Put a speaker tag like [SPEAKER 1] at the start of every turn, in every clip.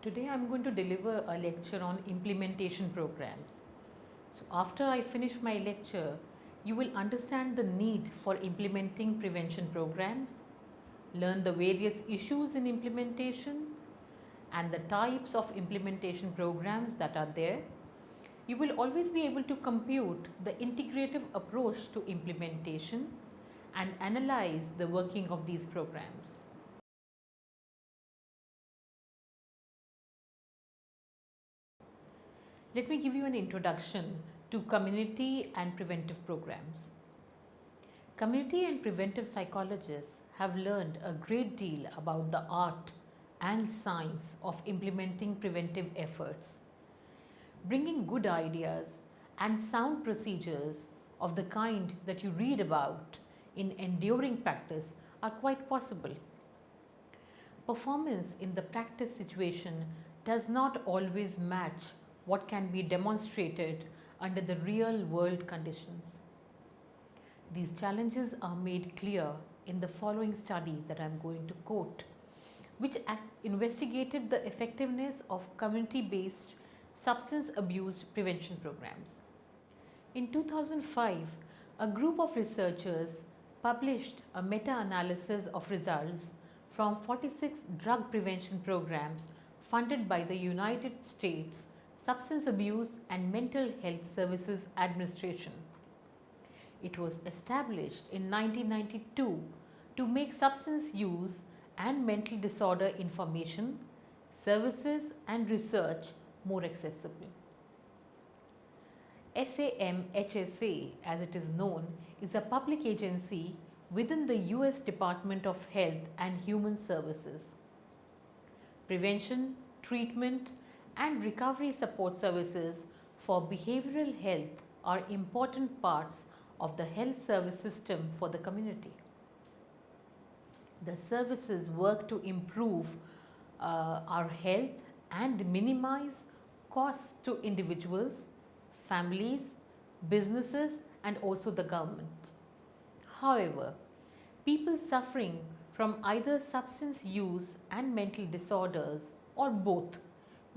[SPEAKER 1] Today I'm going to deliver a lecture on implementation programs. So after I finish my lecture, you will understand the need for implementing prevention programs, learn the various issues in implementation and the types of implementation programs that are there. You will always be able to compute the integrative approach to implementation and analyze the working of these programs. Let me give you an introduction to community and preventive programs. Community and preventive psychologists have learned a great deal about the art and science of implementing preventive efforts. Bringing good ideas and sound procedures of the kind that you read about in enduring practice are quite possible. Performance in the practice situation does not always match what can be demonstrated under the real world conditions. These challenges are made clear in the following study that I am going to quote, which investigated the effectiveness of community-based substance abuse prevention programs. In 2005, a group of researchers published a meta-analysis of results from 46 drug prevention programs funded by the United States Substance Abuse and Mental Health Services Administration. It was established in 1992 to make substance use and mental disorder information, services and research more accessible. SAMHSA, as it is known, is a public agency within the US Department of Health and Human Services. Prevention, treatment and recovery support services for behavioral health are important parts of the health service system for the community. The services work to improve our health and minimize costs to individuals, families, businesses and also the government. However, people suffering from either substance use and mental disorders or both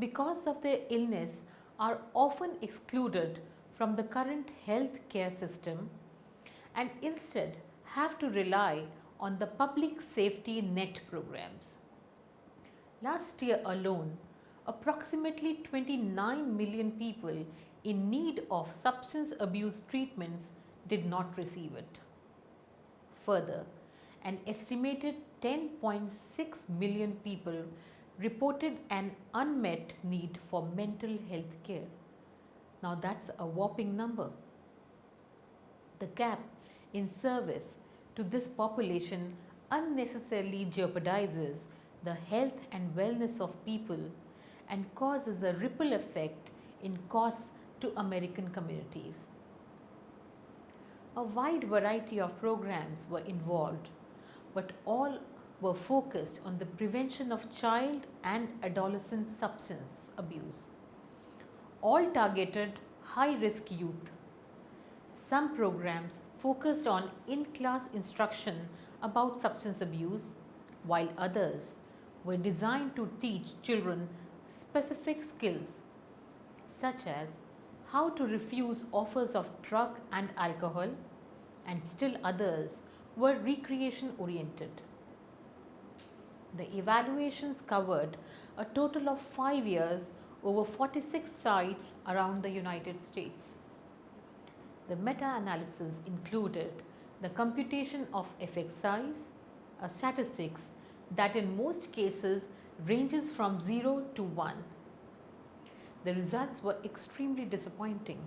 [SPEAKER 1] because of their illness are often excluded from the current health care system and instead have to rely on the public safety net programs. Last year alone, approximately 29 million people in need of substance abuse treatments did not receive it. Further, an estimated 10.6 million people reported an unmet need for mental health care. Now that's a whopping number. The gap in service to this population unnecessarily jeopardizes the health and wellness of people and causes a ripple effect in costs to American communities. A wide variety of programs were involved, but all were focused on the prevention of child and adolescent substance abuse. All targeted high-risk youth. Some programs focused on in-class instruction about substance abuse, while others were designed to teach children specific skills such as how to refuse offers of drug and alcohol, and still others were recreation oriented. The evaluations covered a total of 5 years over 46 sites around the United States. The meta-analysis included the computation of effect size, a statistics that in most cases ranges from 0 to 1. The results were extremely disappointing.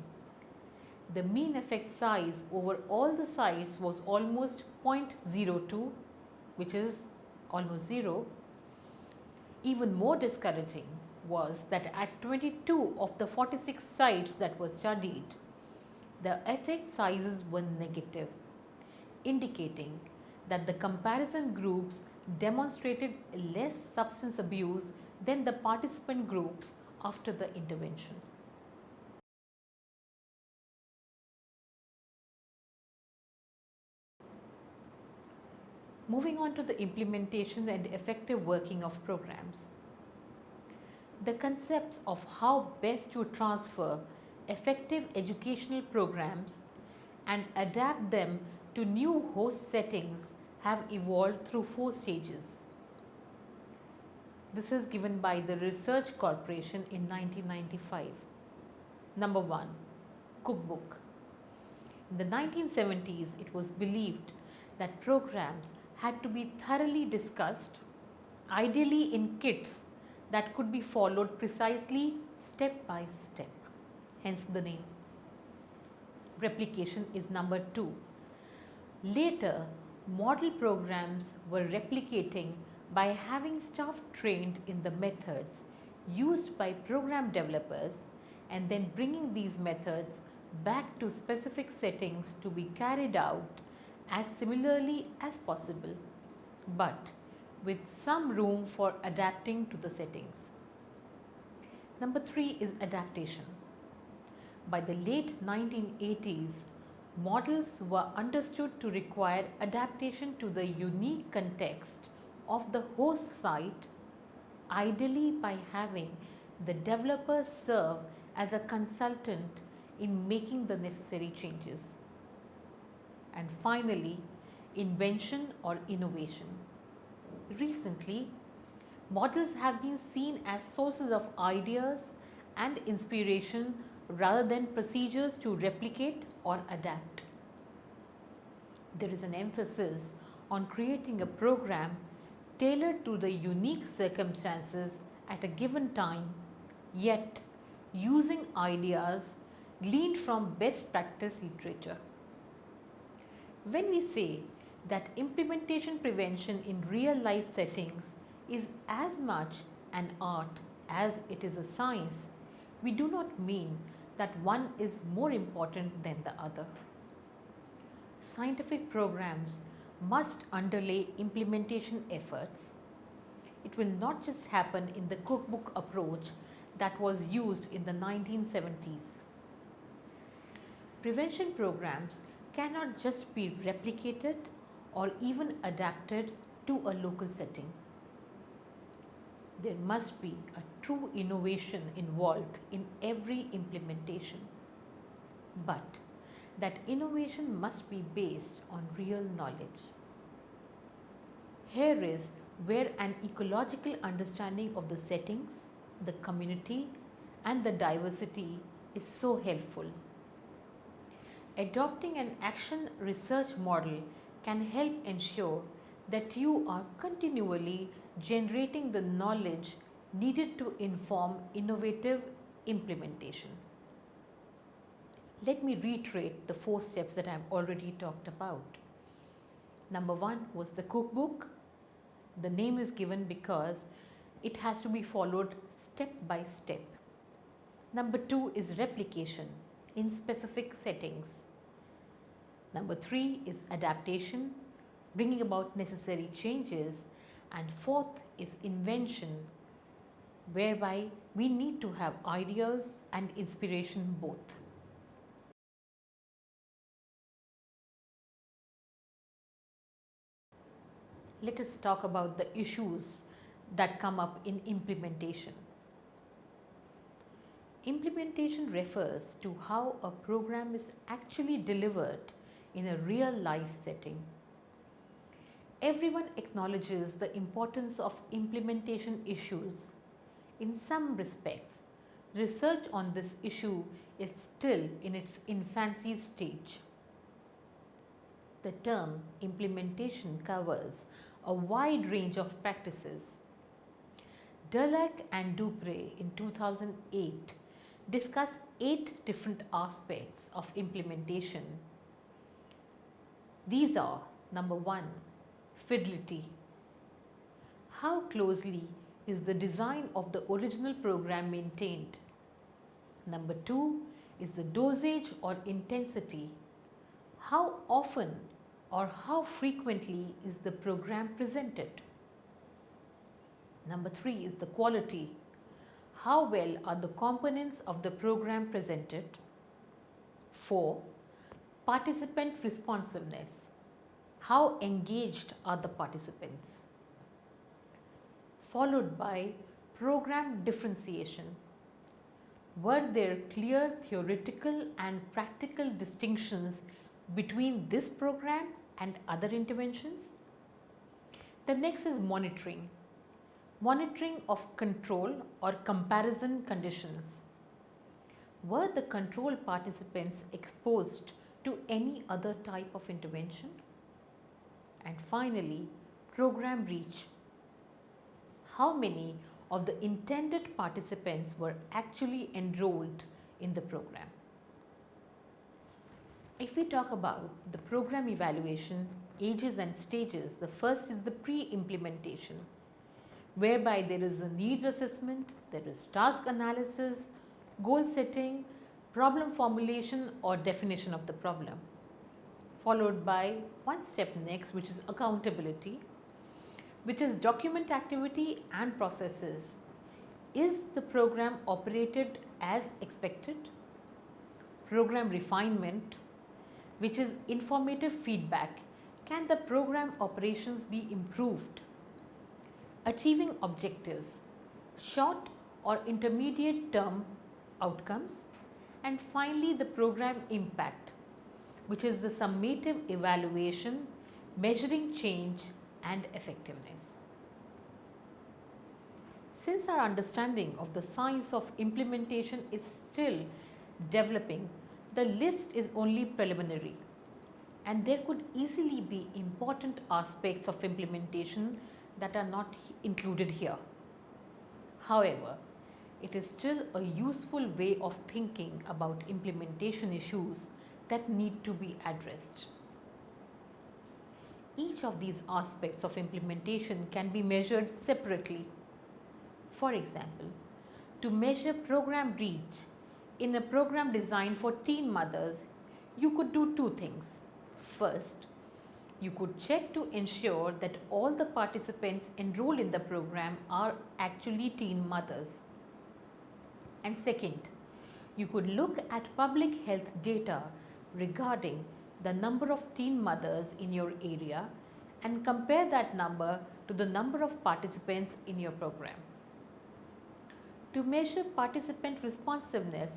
[SPEAKER 1] The mean effect size over all the sites was almost 0.02, which is almost 0. Even more discouraging was that at 22 of the 46 sites that were studied, the effect sizes were negative, indicating that the comparison groups demonstrated less substance abuse than the participant groups after the intervention. Moving on to the implementation and effective working of programs. The concepts of how best to transfer effective educational programs and adapt them to new host settings have evolved through 4 stages. This is given by the Research Corporation in 1995. Number 1, cookbook. In the 1970s, it was believed that programs had to be thoroughly discussed, ideally in kits that could be followed precisely step by step. Hence the name. Replication is number 2. Later, model programs were replicating by having staff trained in the methods used by program developers and then bringing these methods back to specific settings to be carried out as similarly as possible, but with some room for adapting to the settings. Number 3 is adaptation. By the late 1980s, models were understood to require adaptation to the unique context of the host site, ideally by having the developer serve as a consultant in making the necessary changes. And finally, invention or innovation. Recently, models have been seen as sources of ideas and inspiration rather than procedures to replicate or adapt. There is an emphasis on creating a program tailored to the unique circumstances at a given time, yet using ideas gleaned from best practice literature. When we say that implementation prevention in real life settings is as much an art as it is a science, we do not mean that one is more important than the other. Scientific programs must underlay implementation efforts. It will not just happen in the cookbook approach that was used in the 1970s. Prevention programs cannot just be replicated or even adapted to a local setting. There must be a true innovation involved in every implementation. But that innovation must be based on real knowledge. Here is where an ecological understanding of the settings, the community, and the diversity is so helpful. Adopting an action research model can help ensure that you are continually generating the knowledge needed to inform innovative implementation. Let me reiterate the 4 steps that I have already talked about. Number 1 was the cookbook. The name is given because it has to be followed step by step. Number 2 is replication in specific settings. Number 3 is adaptation, bringing about necessary changes. And 4th is invention, whereby we need to have ideas and inspiration both. Let us talk about the issues that come up in implementation. Implementation refers to how a program is actually delivered in a real life setting. Everyone acknowledges the importance of implementation issues. In some respects, research on this issue is still in its infancy stage. The term implementation covers a wide range of practices. Dulac and Dupre in 2008 discussed 8 different aspects of implementation. These are: number 1, fidelity. How closely is the design of the original program maintained? Number 2 is the dosage or intensity. How often or how frequently is the program presented? Number 3 is the quality. How well are the components of the program presented? 4. Participant responsiveness. How engaged are the participants? Followed by program differentiation. Were there clear theoretical and practical distinctions between this program and other interventions? The next is monitoring. Monitoring of control or comparison conditions. Were the control participants exposed to any other type of intervention? And finally, program reach. How many of the intended participants were actually enrolled in the program? If we talk about the program evaluation, ages and stages, the first is the pre-implementation, whereby there is a needs assessment, there is task analysis, goal setting, problem formulation or definition of the problem, followed by one step next, which is accountability, which is document activity and processes. Is the program operated as expected? Program refinement, which is informative feedback. Can the program operations be improved? Achieving objectives, short or intermediate term outcomes, and finally the program impact, which is the summative evaluation measuring change and effectiveness. Since our understanding of the science of implementation is still developing, the list is only preliminary, and there could easily be important aspects of implementation that are not included here. However, it is still a useful way of thinking about implementation issues that need to be addressed. Each of these aspects of implementation can be measured separately. For example, to measure program reach in a program designed for teen mothers, you could do two things. First, you could check to ensure that all the participants enrolled in the program are actually teen mothers. And second, you could look at public health data regarding the number of teen mothers in your area and compare that number to the number of participants in your program. To measure participant responsiveness,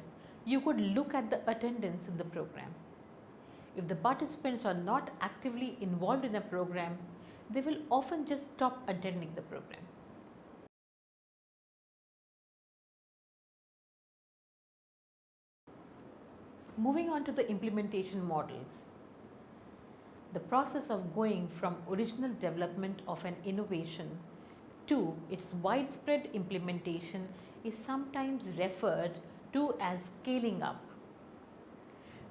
[SPEAKER 1] you could look at the attendance in the program. If the participants are not actively involved in a program, they will often just stop attending the program. Moving on to the implementation models. The process of going from original development of an innovation to its widespread implementation is sometimes referred to as scaling up.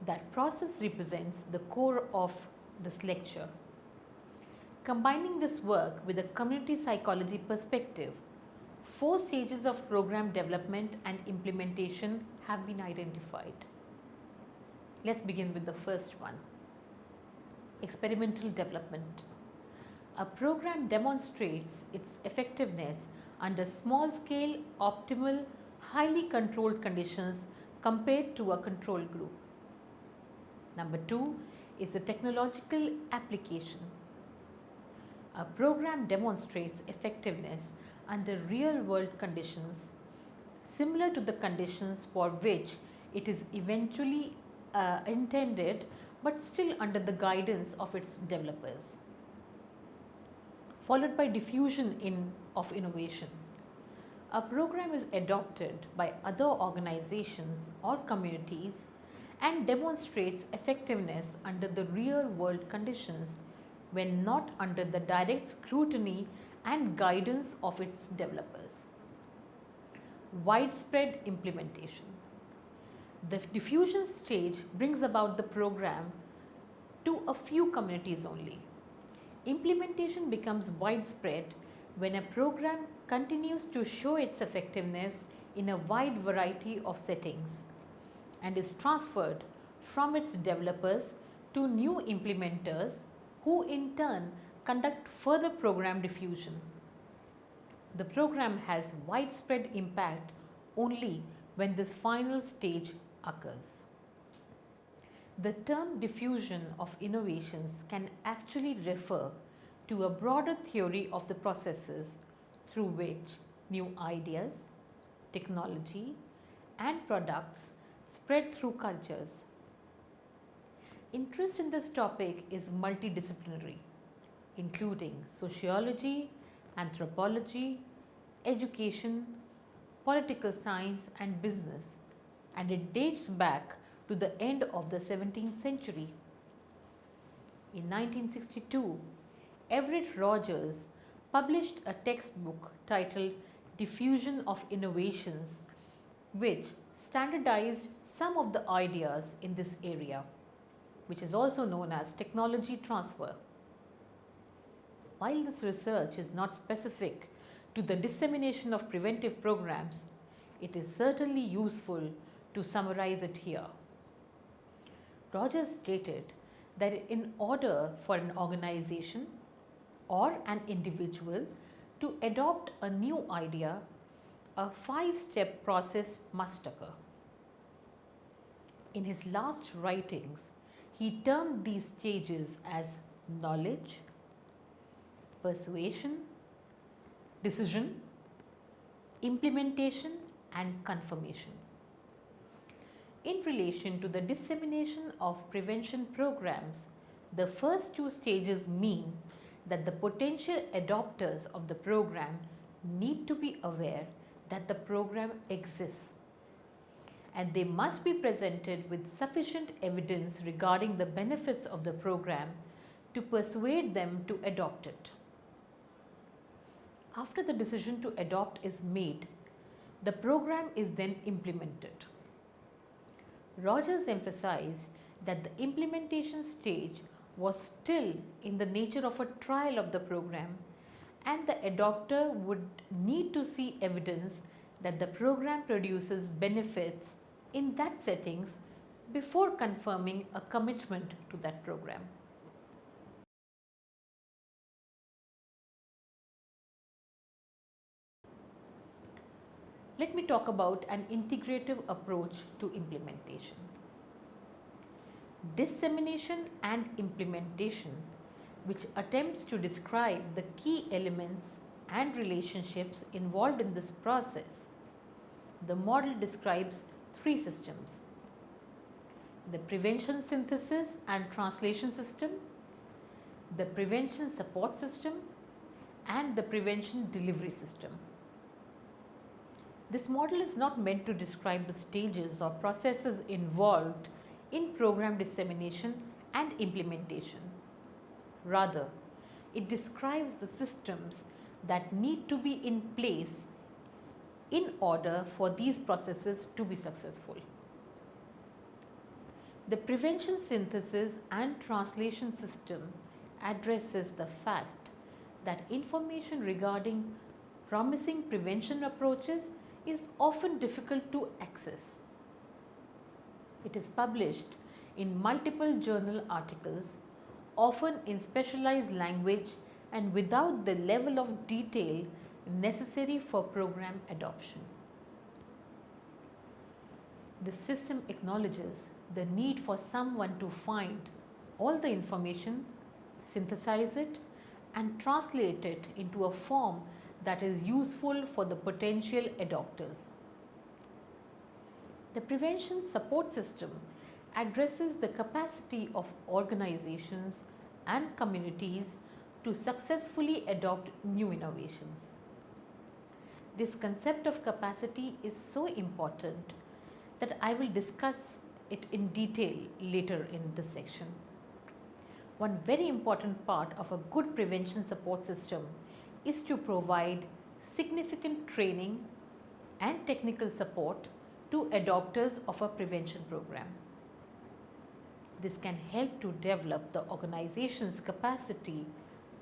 [SPEAKER 1] That process represents the core of this lecture. Combining this work with a community psychology perspective, 4 stages of program development and implementation have been identified. Let's begin with the first one. Experimental development. A program demonstrates its effectiveness under small-scale, optimal, highly controlled conditions compared to a control group. Number 2 is the technological application. A program demonstrates effectiveness under real-world conditions similar to the conditions for which it is eventually intended, but still under the guidance of its developers. Followed by diffusion of innovation. A program is adopted by other organizations or communities and demonstrates effectiveness under the real-world conditions when not under the direct scrutiny and guidance of its developers. Widespread implementation. The diffusion stage brings about the program to a few communities only. Implementation becomes widespread when a program continues to show its effectiveness in a wide variety of settings and is transferred from its developers to new implementers who in turn conduct further program diffusion. The program has widespread impact only when this final stage occurs. The term diffusion of innovations can actually refer to a broader theory of the processes through which new ideas, technology, and products spread through cultures. Interest in this topic is multidisciplinary, including sociology, anthropology, education, political science, and business, and it dates back to the end of the 17th century. In 1962, Everett Rogers published a textbook titled Diffusion of Innovations, which standardized some of the ideas in this area, which is also known as technology transfer. While this research is not specific to the dissemination of preventive programs, it is certainly useful to summarize it here. Rogers stated that in order for an organization or an individual to adopt a new idea, a 5-step process must occur. In his last writings, he termed these stages as knowledge, persuasion, decision, implementation, and confirmation. In relation to the dissemination of prevention programs, the first 2 stages mean that the potential adopters of the program need to be aware that the program exists, and they must be presented with sufficient evidence regarding the benefits of the program to persuade them to adopt it. After the decision to adopt is made, the program is then implemented. Rogers emphasized that the implementation stage was still in the nature of a trial of the program, and the adopter would need to see evidence that the program produces benefits in that settings before confirming a commitment to that program. Let me talk about an integrative approach to implementation. Dissemination and implementation, which attempts to describe the key elements and relationships involved in this process. The model describes 3 systems: the prevention synthesis and translation system, the prevention support system, and the prevention delivery system. This model is not meant to describe the stages or processes involved in program dissemination and implementation. Rather, it describes the systems that need to be in place in order for these processes to be successful. The prevention synthesis and translation system addresses the fact that information regarding promising prevention approaches is often difficult to access. It is published in multiple journal articles, often in specialized language and without the level of detail necessary for program adoption. This system acknowledges the need for someone to find all the information, synthesize it, and translate it into a form that is useful for the potential adopters. The prevention support system addresses the capacity of organizations and communities to successfully adopt new innovations. This concept of capacity is so important that I will discuss it in detail later in this section. One very important part of a good prevention support system is to provide significant training and technical support to adopters of a prevention program. This can help to develop the organization's capacity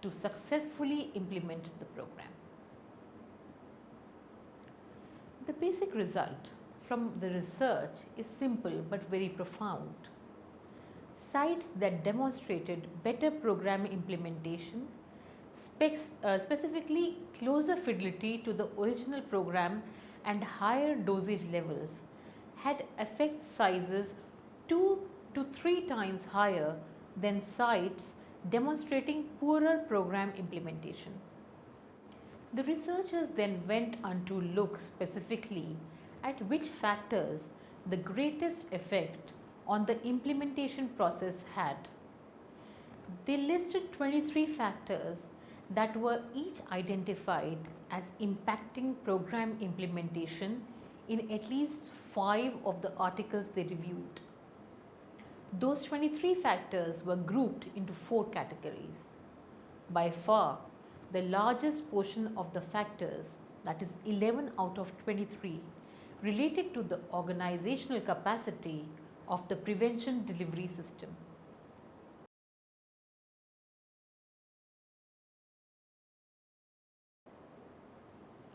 [SPEAKER 1] to successfully implement the program. The basic result from the research is simple but very profound. Sites that demonstrated better program implementation, specifically closer fidelity to the original program and higher dosage levels, had effect sizes 2 to 3 times higher than sites demonstrating poorer program implementation. The researchers then went on to look specifically at which factors the greatest effect on the implementation process had. They listed 23 factors that were each identified as impacting program implementation in at least 5 of the articles they reviewed. Those 23 factors were grouped into 4 categories. By far, the largest portion of the factors, that is 11 out of 23, related to the organizational capacity of the prevention delivery system.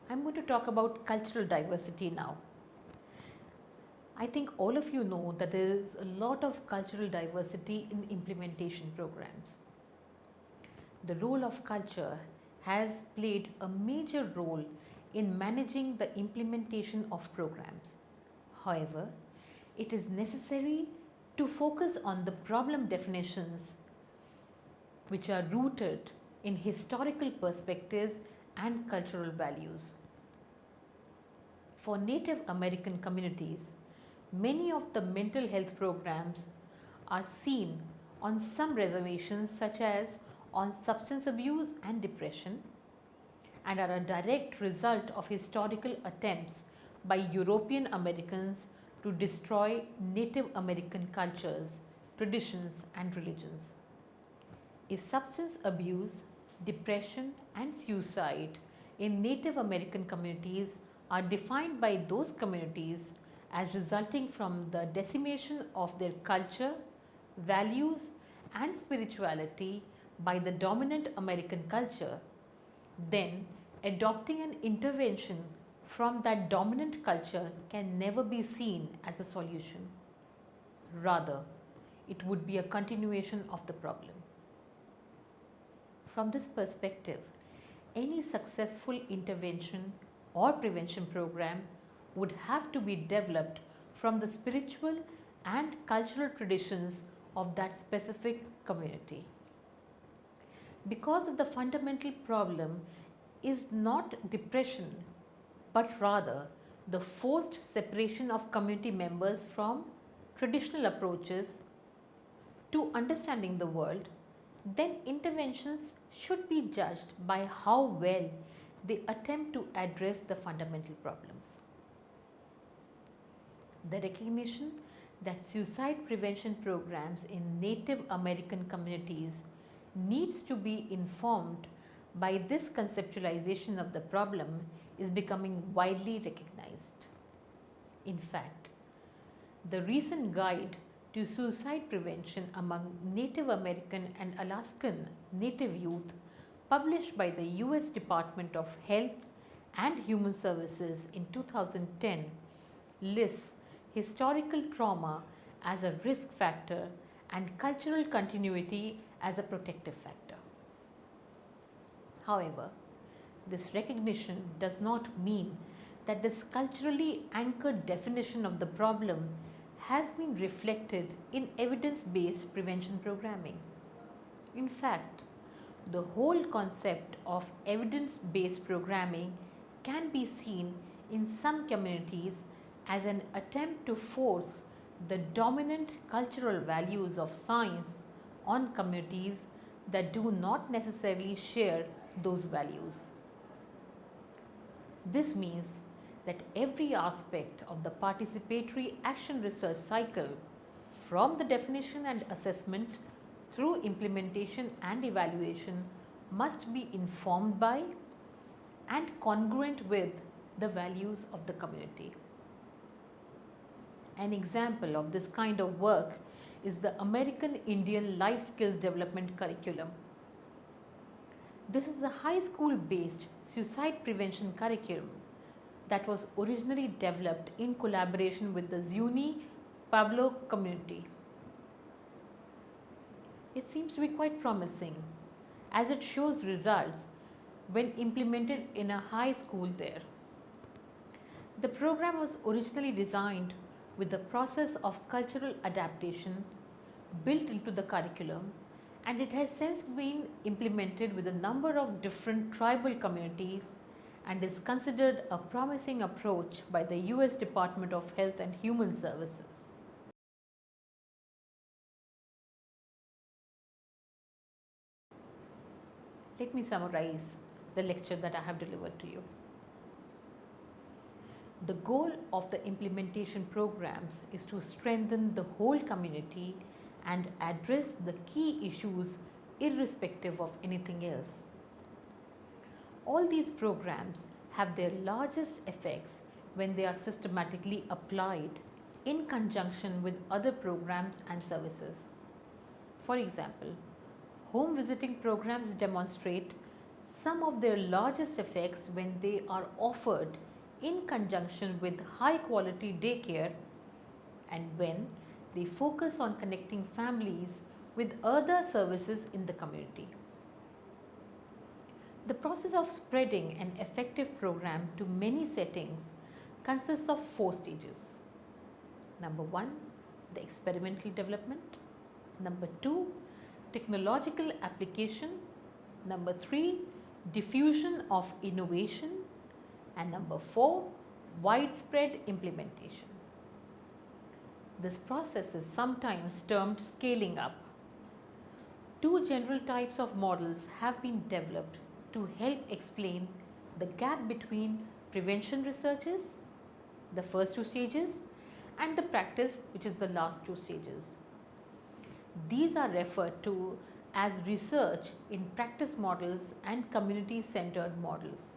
[SPEAKER 1] I'm going to talk about cultural diversity now. I think all of you know that there is a lot of cultural diversity in implementation programs. The role of culture has played a major role in managing the implementation of programs. However, it is necessary to focus on the problem definitions which are rooted in historical perspectives and cultural values. For Native American communities, many of the mental health programs are seen on some reservations, such as on substance abuse and depression, and are a direct result of historical attempts by European Americans to destroy Native American cultures, traditions, and religions. If substance abuse, depression, and suicide in Native American communities are defined by those communities as resulting from the decimation of their culture, values, and spirituality by the dominant American culture, then adopting an intervention from that dominant culture can never be seen as a solution. Rather, it would be a continuation of the problem. From this perspective, any successful intervention or prevention program would have to be developed from the spiritual and cultural traditions of that specific community. Because of the fundamental problem is not depression, but rather the forced separation of community members from traditional approaches to understanding the world, then interventions should be judged by how well they attempt to address the fundamental problems. The recognition that suicide prevention programs in Native American communities needs to be informed by this conceptualization of the problem is becoming widely recognized. In fact, the recent guide to suicide prevention among Native American and Alaskan Native youth, published by the US Department of Health and Human Services in 2010, lists historical trauma as a risk factor and cultural continuity as a protective factor. However, this recognition does not mean that this culturally anchored definition of the problem has been reflected in evidence-based prevention programming. In fact, the whole concept of evidence-based programming can be seen in some communities as an attempt to force the dominant cultural values of science on communities that do not necessarily share those values. This means that every aspect of the participatory action research cycle, from the definition and assessment through implementation and evaluation, must be informed by and congruent with the values of the community. An example of this kind of work is the American Indian Life Skills Development Curriculum. This is a high school based suicide prevention curriculum that was originally developed in collaboration with the Zuni Pueblo community. It seems to be quite promising as it shows results when implemented in a high school there. The program was originally designed with the process of cultural adaptation built into the curriculum, and it has since been implemented with a number of different tribal communities and is considered a promising approach by the US Department of Health and Human Services. Let me summarize the lecture that I have delivered to you. The goal of the implementation programs is to strengthen the whole community and address the key issues irrespective of anything else. All these programs have their largest effects when they are systematically applied in conjunction with other programs and services. For example, home visiting programs demonstrate some of their largest effects when they are offered in conjunction with high quality daycare and when they focus on connecting families with other services in the community. The process of spreading an effective program to many settings consists of 4 stages. Number 1, the experimental development. Number 2, technological application. Number 3, diffusion of innovation. And number 4, widespread implementation. This process is sometimes termed scaling up. 2 general types of models have been developed to help explain the gap between prevention researches, the first 2 stages, and the practice, which is the last 2 stages. These are referred to as research in practice models and community-centered models.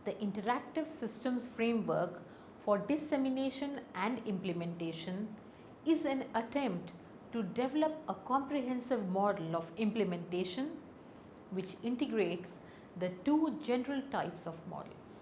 [SPEAKER 1] The interactive systems framework for dissemination and implementation is an attempt to develop a comprehensive model of implementation which integrates the 2 general types of models.